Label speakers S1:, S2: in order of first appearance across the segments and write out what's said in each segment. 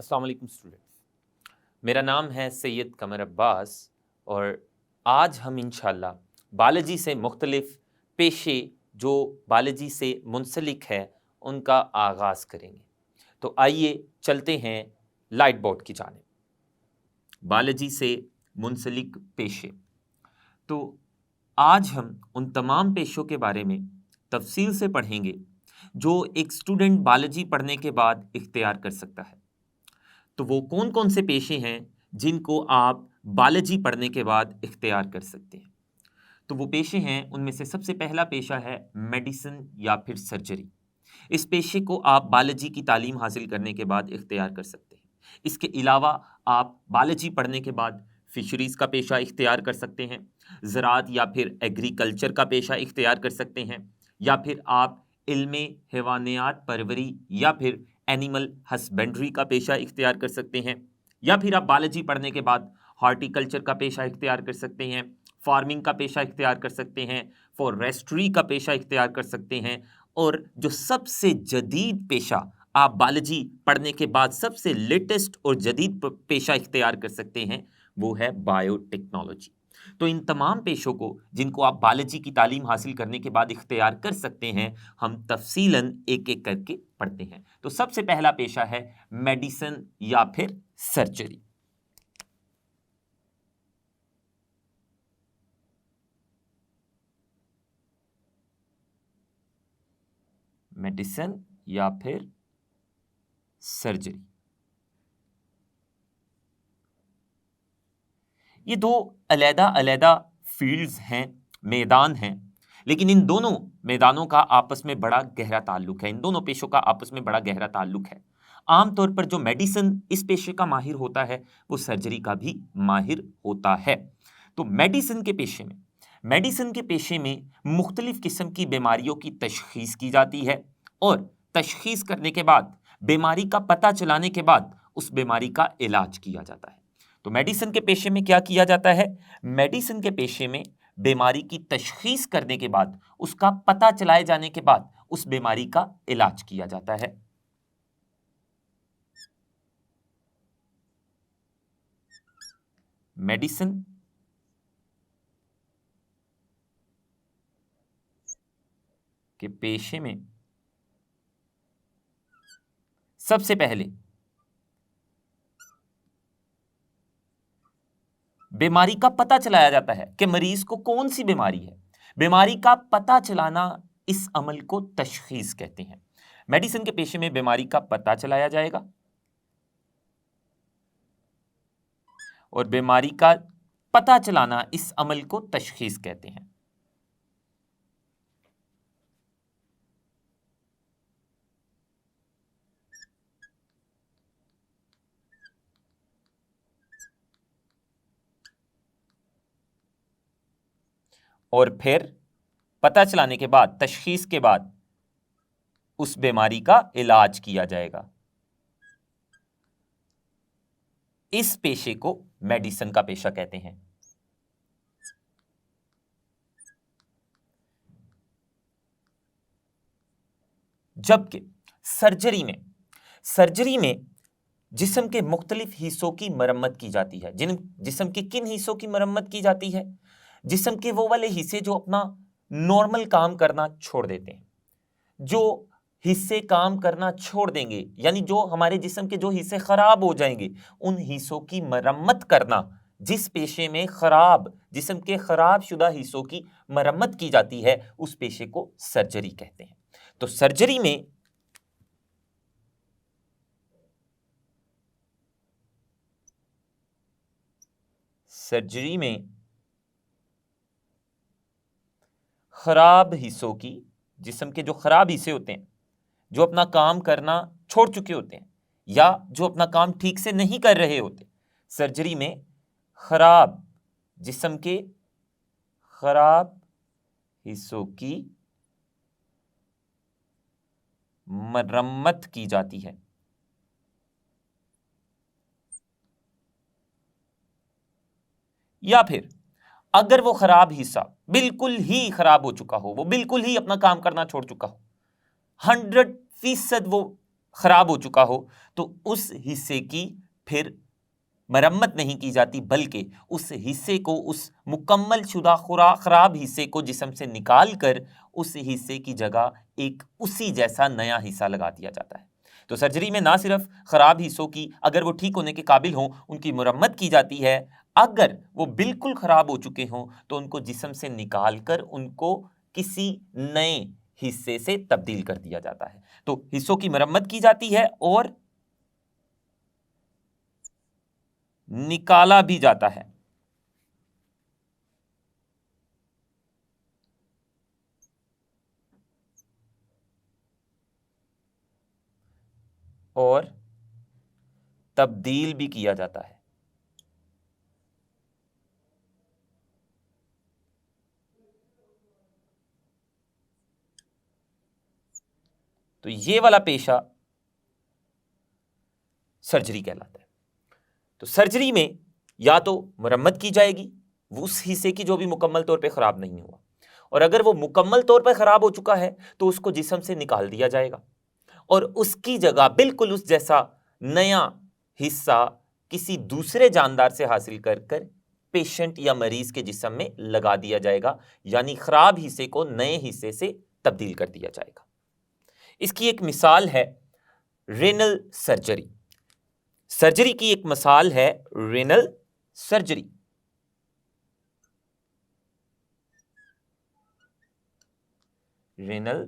S1: अस्सलाम वालेकुम स्टूडेंट्स, मेरा नाम है सैयद कमर अब्बास और आज हम इंशाल्लाह बायोलॉजी से मुख्तलिफ पेशे जो बायोलॉजी से मुंसलिक है उनका आगाज़ करेंगे। तो आइए चलते हैं लाइट बोर्ड की जानिब। बायोलॉजी से मुंसलिक पेशे, तो आज हम उन तमाम पेशों के बारे में तफसील से पढ़ेंगे जो एक स्टूडेंट बायोलॉजी पढ़ने के बाद इख्तियार कर सकता है। तो वो कौन कौन से पेशे हैं जिनको आप बायोलॉजी पढ़ने के बाद इख्तियार कर सकते हैं। तो वो पेशे हैं, उनमें से सबसे पहला पेशा है मेडिसिन या फिर सर्जरी। इस पेशे को आप बायोलॉजी की तालीम हासिल करने के बाद इख्तियार कर सकते हैं। इसके अलावा आप बायोलॉजी पढ़ने के बाद फिशरीज़ का पेशा इख्तियार कर सकते हैं, ज़राअत या फिर एग्रीकल्चर का पेशा इख्तियार कर सकते हैं, या फिर आप इल्मे हैवानियात परवरी या फिर एनिमल हस्बेंड्री का पेशा इख्तियार कर सकते हैं, या फिर आप बायोलॉजी पढ़ने के बाद हॉर्टिकल्चर का पेशा इख्तियार कर सकते हैं, फार्मिंग का पेशा इख्तियार कर सकते हैं, फॉरेस्ट्री का पेशा इख्तियार कर सकते हैं, और जो सबसे जदीद पेशा आप बायोलॉजी पढ़ने के बाद सबसे लेटेस्ट और जदीद पेशा इख्तियार कर सकते हैं वो है बायोटेक्नोलॉजी। तो इन तमाम पेशों को जिनको आप बायोलॉजी की तालीम हासिल करने के बाद इख्तियार कर सकते हैं, हम तफसीलन एक एक करके पढ़ते हैं। तो सबसे पहला पेशा है मेडिसिन या फिर सर्जरी। मेडिसिन या फिर सर्जरी, ये दो अलग-अलग फील्ड्स हैं, मैदान हैं, लेकिन इन दोनों मैदानों का आपस में बड़ा गहरा ताल्लुक है। इन दोनों पेशों का आपस में बड़ा गहरा ताल्लुक है। आमतौर पर जो मेडिसिन इस पेशे का माहिर होता है वो सर्जरी का भी माहिर होता है। तो मेडिसिन के पेशे में मुख्तलिफ किस्म की बीमारियों की तशखीस की जाती है और तशखीस करने के बाद बीमारी का पता चलाने के बाद उस बीमारी का इलाज किया जाता है। तो मेडिसिन के पेशे में क्या किया जाता है? मेडिसिन के पेशे में बीमारी की तशखीस करने के बाद, उसका पता चलाए जाने के बाद उस बीमारी का इलाज किया जाता है। मेडिसिन के पेशे में सबसे पहले बीमारी का पता चलाया जाता है कि मरीज को कौन सी बीमारी है। बीमारी का पता चलाना, इस अमल को तशखीस कहते हैं। मेडिसिन के पेशे में बीमारी का पता चलाया जाएगा और बीमारी का पता चलाना, इस अमल को तशखीस कहते हैं। और फिर पता चलाने के बाद, तशखीस के बाद उस बीमारी का इलाज किया जाएगा। इस पेशे को मेडिसिन का पेशा कहते हैं। जबकि सर्जरी में जिस्म के मुख्तलिफ हिस्सों की मरम्मत की जाती है। जिस्म के किन हिस्सों की मरम्मत की जाती है? जिस्म के वो वाले हिस्से जो अपना नॉर्मल काम करना छोड़ देते हैं। जो हिस्से काम करना छोड़ देंगे, यानी जो हमारे जिस्म के जो हिस्से खराब हो जाएंगे, उन हिस्सों की मरम्मत करना, जिस पेशे में जिस्म के खराब शुदा हिस्सों की मरम्मत की जाती है, उस पेशे को सर्जरी कहते हैं। तो सर्जरी में खराब हिस्सों की, जिस्म के जो खराब हिस्से होते हैं, जो अपना काम करना छोड़ चुके होते हैं या जो अपना काम ठीक से नहीं कर रहे होते, सर्जरी में जिस्म के खराब हिस्सों की मरम्मत की जाती है। या फिर अगर वो खराब हिस्सा बिल्कुल ही खराब हो चुका हो, वो बिल्कुल ही अपना काम करना छोड़ चुका हो, 100% वो खराब हो चुका हो तो उस हिस्से की फिर मरम्मत नहीं की जाती, बल्कि उस हिस्से को, उस मुकम्मल शुदा खराब हिस्से को जिस्म से निकाल कर उस हिस्से की जगह एक उसी जैसा नया हिस्सा लगा दिया जाता है। तो सर्जरी में ना सिर्फ खराब हिस्सों की, अगर वो ठीक होने के काबिल हों, उनकी मुरम्मत की जाती है, अगर वो बिल्कुल खराब हो चुके हों तो उनको जिस्म से निकाल कर उनको किसी नए हिस्से से तब्दील कर दिया जाता है। तो हिस्सों की मरम्मत की जाती है और निकाला भी जाता है। और तब्दील भी किया जाता है। तो ये वाला पेशा सर्जरी कहलाता है। तो सर्जरी में या तो मरम्मत की जाएगी वो उस हिस्से की जो भी मुकम्मल तौर पे खराब नहीं हुआ, और अगर वो मुकम्मल तौर पे खराब हो चुका है तो उसको जिस्म से निकाल दिया जाएगा और उसकी जगह बिल्कुल उस जैसा नया हिस्सा किसी दूसरे जानदार से हासिल कर कर पेशेंट या मरीज के जिस्म में लगा दिया जाएगा, यानी खराब हिस्से को नए हिस्से से तब्दील कर दिया जाएगा। इसकी एक मिसाल है रेनल सर्जरी। सर्जरी की एक मिसाल है renal surgery. Renal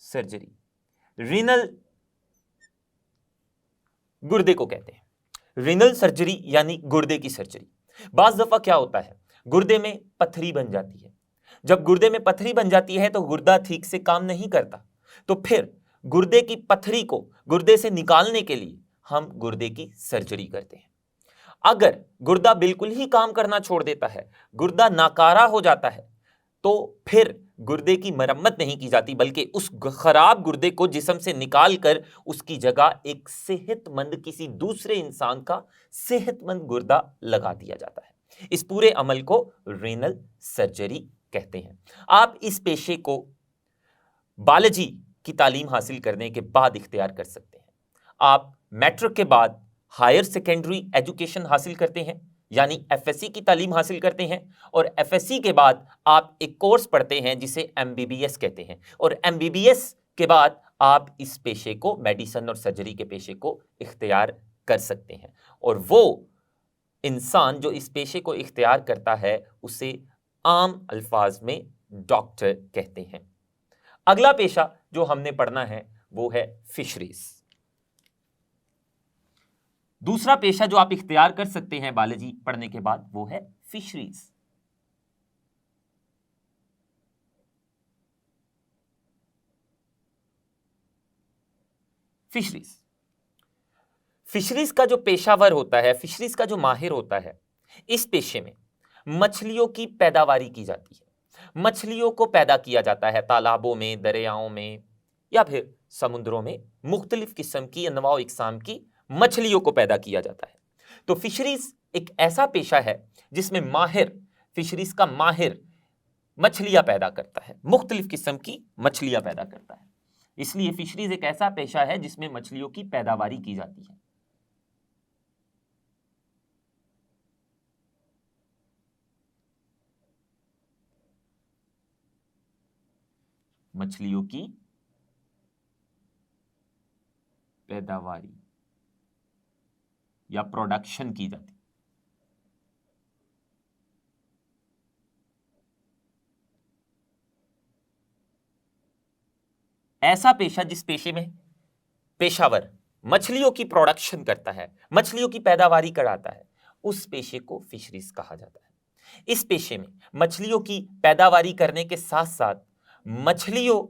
S1: surgery, renal गुर्दे को कहते हैं। रेनल सर्जरी यानी गुर्दे की सर्जरी। बाज दफा क्या होता है, गुर्दे में पथरी बन जाती है। जब गुर्दे में पथरी बन जाती है तो गुर्दा ठीक से काम नहीं करता, तो फिर गुर्दे की पथरी को गुर्दे से निकालने के लिए हम गुर्दे की सर्जरी करते हैं। अगर गुर्दा बिल्कुल ही काम करना छोड़ देता है, गुर्दा नाकारा हो जाता है, तो फिर गुर्दे की मरम्मत नहीं की जाती, बल्कि उस खराब गुर्दे को जिस्म से निकाल कर उसकी जगह एक सेहतमंद, किसी दूसरे इंसान का सेहतमंद गुर्दा लगा दिया जाता है। इस पूरे अमल को रेनल सर्जरी कहते हैं। आप इस पेशे को बायोलॉजी की तालीम हासिल करने के बाद इख्तियार कर सकते हैं। आप मैट्रिक के बाद हायर सेकेंडरी एजुकेशन हासिल करते हैं, यानी एफएससी की तालीम हासिल करते हैं, और एफएससी के बाद आप एक कोर्स पढ़ते हैं जिसे एमबीबीएस कहते हैं, और एमबीबीएस के बाद आप इस पेशे को, मेडिसिन और सर्जरी के पेशे को इख्तियार कर सकते हैं। और वो इंसान जो इस पेशे को इख्तियार करता है उसे आम अल्फाज में डॉक्टर कहते हैं। अगला पेशा जो हमने पढ़ना है वो है फिशरीज। दूसरा पेशा जो आप इख्तियार कर सकते हैं बायोलॉजी पढ़ने के बाद वो है फिशरीज। फिशरीज, फिशरीज का जो पेशावर होता है, फिशरीज का जो माहिर होता है, इस पेशे में मछलियों की पैदावारी की जाती है। मछलियों को पैदा किया जाता है तालाबों में, दरियाओं में या फिर समुद्रों में। मुख्तलिफ किस्म की, अनवा इकसाम की मछलियों को पैदा किया जाता है। तो फिशरीज एक ऐसा पेशा है जिसमें माहिर, फिशरीज का माहिर मछलियां पैदा करता है, मुख्तलिफ किस्म की मछलियां पैदा करता है। इसलिए फिशरीज एक ऐसा पेशा है जिसमें मछलियों की पैदावारी की जाती है। मछलियों की पैदावारी या प्रोडक्शन की जाती है। ऐसा पेशा जिस पेशे में पेशावर मछलियों की प्रोडक्शन करता है, मछलियों की पैदावारी कराता है, उस पेशे को फिशरीज कहा जाता है। इस पेशे में मछलियों की पैदावारी करने के साथ साथ मछलियों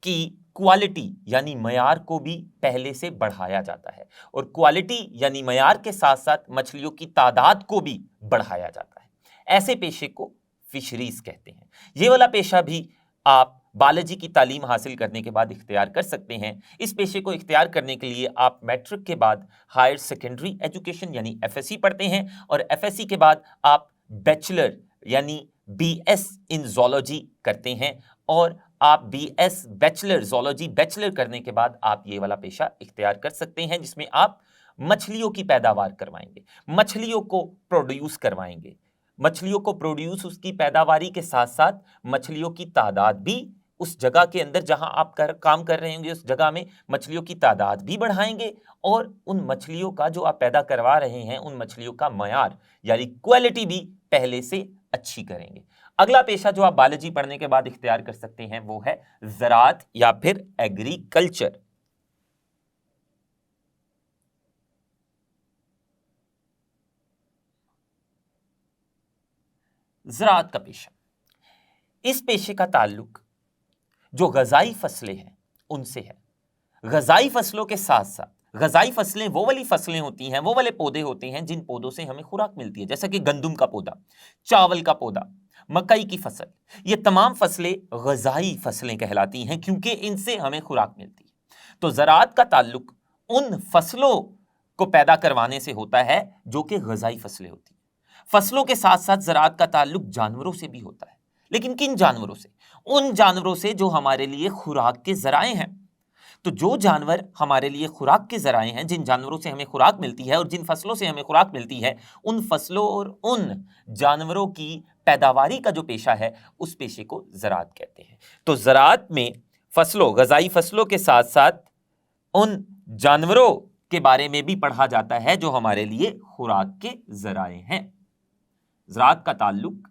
S1: की क्वालिटी यानी मयार को भी पहले से बढ़ाया जाता है, और क्वालिटी यानी मयार के साथ साथ मछलियों की तादाद को भी बढ़ाया जाता है। ऐसे पेशे को फिशरीज कहते हैं। ये वाला पेशा भी आप बायोलॉजी की तालीम हासिल करने के बाद इख्तियार कर सकते हैं। इस पेशे को इख्तियार करने के लिए आप मैट्रिक के बाद हायर सेकेंडरी एजुकेशन यानी एफएससी पढ़ते हैं, और एफएससी के बाद आप बैचलर यानी बीएस इन ज़ूलॉजी करते हैं, और आप BS बैचलर जोलॉजी बैचलर करने के बाद आप ये वाला पेशा इख्तियार कर सकते हैं, जिसमें आप मछलियों की पैदावार करवाएंगे, मछलियों को प्रोड्यूस करवाएंगे, मछलियों को प्रोड्यूस उसकी पैदावारी के साथ साथ मछलियों की तादाद भी उस जगह के अंदर जहां आप काम कर रहे होंगे उस जगह में मछलियों की तादाद भी बढ़ाएंगे और उन मछलियों का जो आप पैदा करवा रहे हैं उन मछलियों का मयार यानी क्वालिटी भी पहले से अच्छी करेंगे। अगला पेशा जो आप बायोलॉजी पढ़ने के बाद इख्तियार कर सकते हैं वो है ज़राअत या फिर एग्रीकल्चर। ज़राअत का पेशा, इस पेशे का ताल्लुक जो ग़ज़ाई फसलें हैं उनसे है। ग़ज़ाई फसलों के साथ साथ ग़ज़ाई फसलें वो वाली फसलें होती हैं, वो वाले पौधे होते हैं जिन पौधों से हमें खुराक मिलती है, जैसा कि गंदम का पौधा, चावल का पौधा, मकई की फसल। ये तमाम फसलें ग़ज़ाई फसलें कहलाती हैं क्योंकि इनसे हमें खुराक मिलती है। तो ज़राअत का ताल्लुक उन फसलों को पैदा करवाने से होता है जो कि ग़ज़ाई फसलें होती हैं। फसलों के साथ साथ ज़राअत का ताल्लुक जानवरों से भी होता है, लेकिन किन जानवरों से? उन जानवरों से जो हमारे लिए खुराक के ज़राए हैं। तो जो जानवर हमारे लिए खुराक के ज़राए हैं, जिन जानवरों से हमें खुराक मिलती है और जिन फसलों से हमें खुराक मिलती है, उन फसलों और उन जानवरों की पैदावारी का जो पेशा है उस पेशे को ज़राअत कहते हैं। तो ज़राअत में फसलों, ग़ज़ाई फसलों के साथ साथ उन जानवरों के बारे में भी पढ़ा जाता है जो हमारे लिए खुराक के ज़राए हैं। ज़राअत का ताल्लुक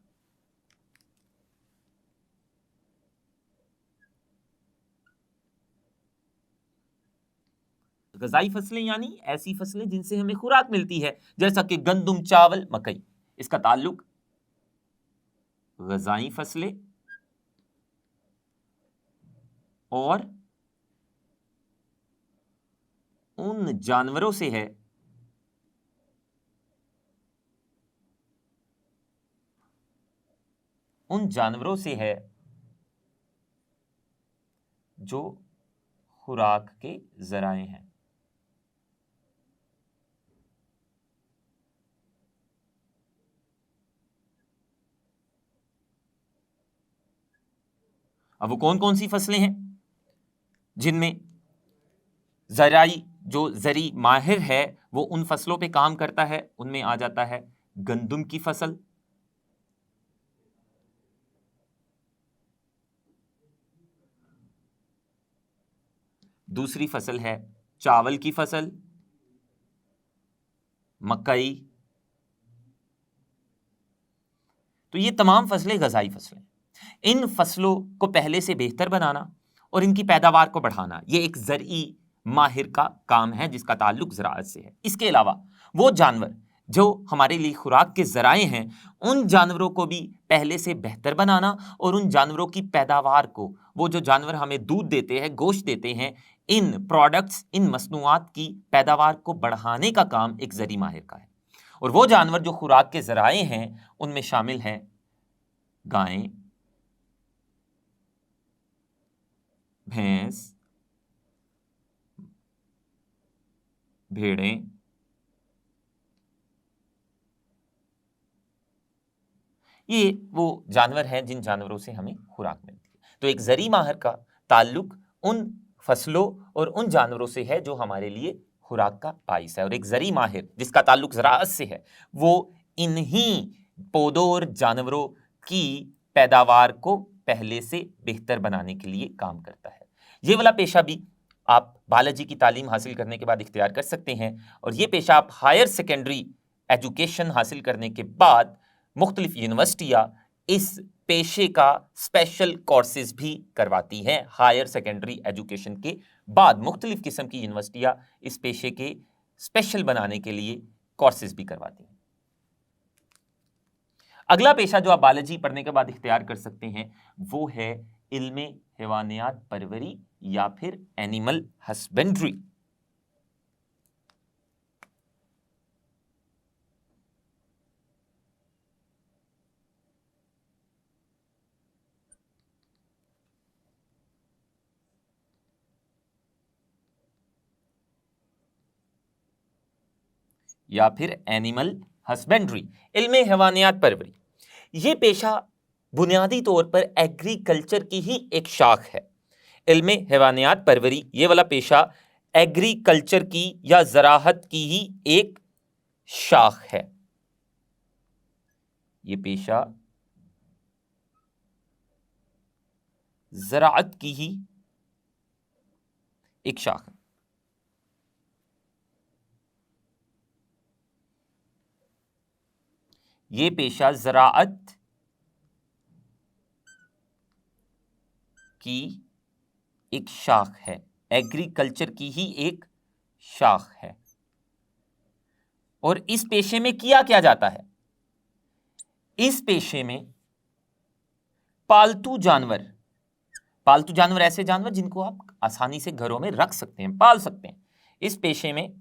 S1: ग़ज़ाई फसलें यानी ऐसी फसलें जिनसे हमें खुराक मिलती है, जैसा कि गंदम, चावल, मकई। इसका ताल्लुक ग़ज़ाई फसलें और उन जानवरों से है जो खुराक के ज़राए हैं। अब वो कौन कौन सी फसलें हैं जिनमें ज़राई जो ज़री माहिर है वो उन फसलों पे काम करता है? उनमें आ जाता है गंदम की फसल, दूसरी फसल है चावल की फसल, मकई। तो ये तमाम फसलें ग़ज़ाई फसलें। इन फसलों को पहले से बेहतर बनाना और इनकी पैदावार को बढ़ाना ये एक ज़रई माहिर का काम है जिसका ताल्लुक ज़राअत से है। इसके अलावा वो जानवर जो हमारे लिए खुराक के ज़राए हैं उन जानवरों को भी पहले से बेहतर बनाना और उन जानवरों की पैदावार को, वो जो जानवर हमें दूध देते हैं, गोश्त देते हैं, इन प्रोडक्ट्स, इन मसनूआत की पैदावार को बढ़ाने का काम एक ज़रई माहिर का है। और वो जानवर जो खुराक के ज़राए हैं उनमें शामिल हैं गायें, भैंस, भेड़ें, ये वो जानवर हैं जिन जानवरों से हमें खुराक मिलती है। तो एक ज़रई माहिर का ताल्लुक उन फसलों और उन जानवरों से है जो हमारे लिए खुराक का बाइस है, और एक ज़रई माहिर जिसका ताल्लुक ज़राअत से है वो इन्हीं पौधों और जानवरों की पैदावार को पहले से बेहतर बनाने के लिए काम करता है। ये वाला पेशा भी आप बायोलॉजी की तालीम हासिल करने के बाद इख्तियार कर सकते हैं, और ये पेशा आप हायर सेकेंडरी एजुकेशन हासिल करने के बाद मुख्तलिफ यूनिवर्सिटियाँ इस पेशे का स्पेशल कोर्सेज भी करवाती हैं। हायर सेकेंडरी एजुकेशन के बाद मुख्तलिफ किस्म की यूनिवर्सिटियाँ इस पेशे के स्पेशल बनाने के लिए कोर्सेज भी करवाती हैं। अगला पेशा जो आप बायोलॉजी पढ़ने के बाद इख्तियार कर सकते हैं वो है इल्मे हैवानियात परवरी या फिर एनिमल हस्बेंड्री। या फिर एनिमल हस्बेंड्री, इल्मे हैवानियात परवरी। ये पेशा बुनियादी तौर पर एग्रीकल्चर की ही एक शाख है। इल्मे हैवानियात परवरी, ये वाला पेशा एग्रीकल्चर की या ज़राअत की ही एक शाख है। ये पेशा ज़राअत की ही एक शाख है। ये पेशा ज़राअत की एक शाख है, एग्रीकल्चर की ही एक शाख है। और इस पेशे में किया क्या जाता है? इस पेशे में पालतू जानवर ऐसे जानवर जिनको आप आसानी से घरों में रख सकते हैं, पाल सकते हैं। इस पेशे में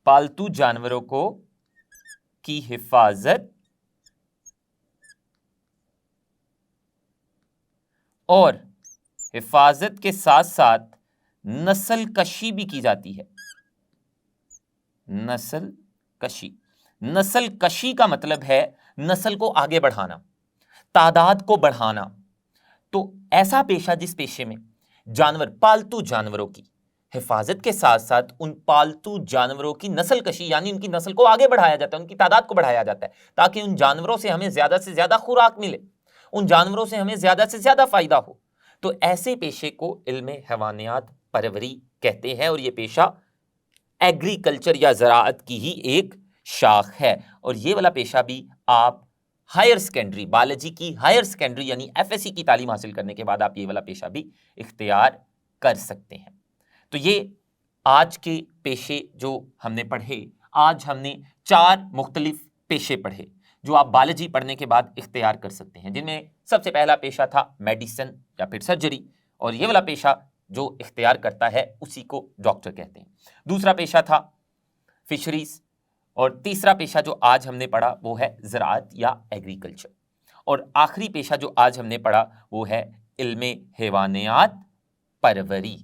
S1: पालतू जानवरों को की हिफाजत और हिफाजत के साथ साथ नस्ल कशी भी की जाती है। नस्ल कशी का मतलब है नस्ल को आगे बढ़ाना, तादाद को बढ़ाना। तो ऐसा पेशा जिस पेशे में पालतू जानवरों की हिफाजत के साथ साथ उन पालतू जानवरों की नस्ल कशी यानी उनकी नस्ल को आगे बढ़ाया जाता है, उनकी तादाद को बढ़ाया जाता है, ताकि उन जानवरों से हमें ज्यादा से ज्यादा खुराक मिले, उन जानवरों से हमें ज्यादा से ज्यादा फायदा हो। तो ऐसे पेशे को इल्मे हैवानियात परवरी कहते हैं और यह पेशा एग्रीकल्चर या ज़राअत की ही एक शाख है। और ये वाला पेशा भी आप हायर सेकेंडरी, बायोलॉजी की हायर सेकेंडरी यानी एफएससी की तालीम हासिल करने के बाद आप ये वाला पेशा भी इख्तियार कर सकते हैं। तो ये आज के पेशे जो हमने पढ़े, आज हमने 4 मुख्तलिफ पेशे पढ़े जो आप बायोलॉजी पढ़ने के बाद इख्तियार कर सकते हैं, जिनमें सबसे पहला पेशा था मेडिसिन या फिर सर्जरी, और ये वाला पेशा जो इख्तियार करता है उसी को डॉक्टर कहते हैं। दूसरा पेशा था फिशरीज, और तीसरा पेशा जो आज हमने पढ़ा वो है ज़राअत या एग्रीकल्चर, और आखिरी पेशा जो आज हमने पढ़ा वो है इल्मे हैवानियात परवरी।